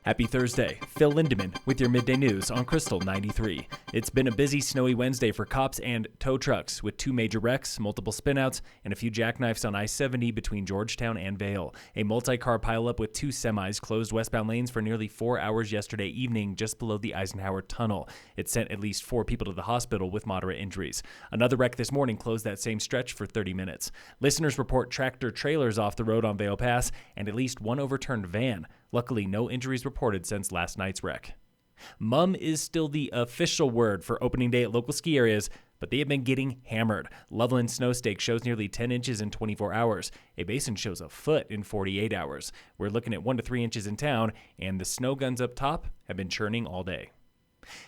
Happy Thursday. Phil Lindemann with your midday news on Krystal 93. It's been a busy, snowy Wednesday for cops and tow trucks, with 2 major wrecks, multiple spinouts, and a few jackknifes on I-70 between Georgetown and Vail. A multi-car pileup with 2 semis closed westbound lanes for nearly 4 hours yesterday evening just below the Eisenhower Tunnel. It sent at least 4 people to the hospital with moderate injuries. Another wreck this morning closed that same stretch for 30 minutes. Listeners report tractor-trailers off the road on Vail Pass and at least 1 overturned van. Luckily, no injuries reported since last night's wreck. Mum is still the official word for opening day at local ski areas, but they have been getting hammered. Loveland snowstakes shows nearly 10 inches in 24 hours. A basin shows a foot in 48 hours. We're looking at 1 to 3 inches in town, and the snow guns up top have been churning all day.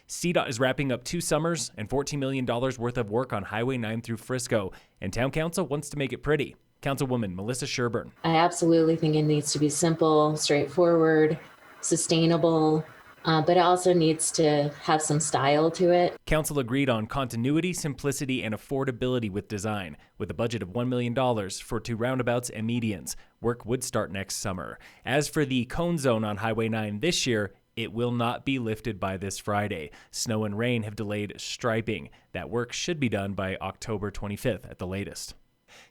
CDOT is wrapping up 2 summers and $14 million worth of work on Highway 9 through Frisco, and Town Council wants to make it pretty. Councilwoman Melissa Sherburne. I absolutely think it needs to be simple, straightforward, sustainable, but it also needs to have some style to it. Council agreed on continuity, simplicity, and affordability with design, with a budget of $1 million for 2 roundabouts and medians. Work would start next summer. As for the cone zone on Highway 9 this year, it will not be lifted by this Friday. Snow and rain have delayed striping. That work should be done by October 25th at the latest.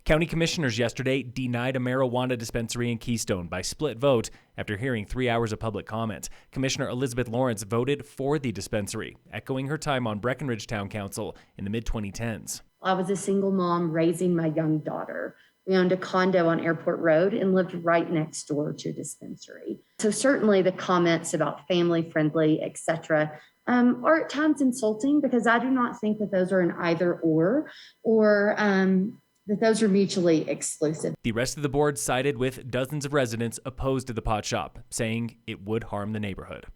County commissioners yesterday denied a marijuana dispensary in Keystone by split vote after hearing 3 hours of public comment. Commissioner Elizabeth Lawrence voted for the dispensary, echoing her time on Breckenridge Town Council in the mid-2010s. I was a single mom raising my young daughter. We owned a condo on Airport Road and lived right next door to a dispensary. So certainly the comments about family-friendly, etc., are at times insulting because I do not think that those are an either or that those are mutually exclusive. The rest of the board sided with dozens of residents opposed to the pot shop, saying it would harm the neighborhood.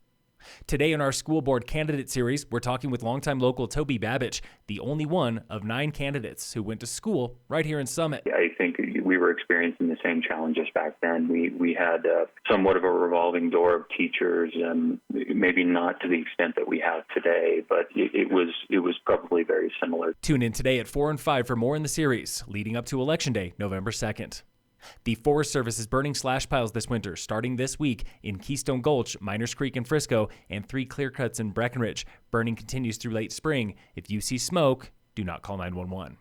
Today in our school board candidate series, we're talking with longtime local Toby Babich, the only one of 9 candidates who went to school right here in Summit. I think we were experiencing the same challenges back then. We had somewhat of a revolving door of teachers, and maybe not to the extent that we have today, but it was probably very similar. Tune in today at 4 and 5 for more in the series, leading up to Election Day, November 2nd. The Forest Service is burning slash piles this winter, starting this week in Keystone Gulch, Miners Creek and Frisco, and 3 clear cuts in Breckenridge. Burning continues through late spring. If you see smoke, do not call 911.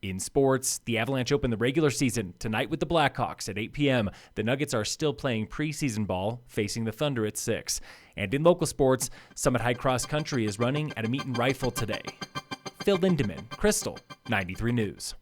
In sports, the Avalanche open the regular season tonight with the Blackhawks at 8 p.m. The Nuggets are still playing preseason ball, facing the Thunder at 6. And in local sports, Summit High Cross Country is running at a meet and rifle today. Phil Lindemann, Krystal 93 News.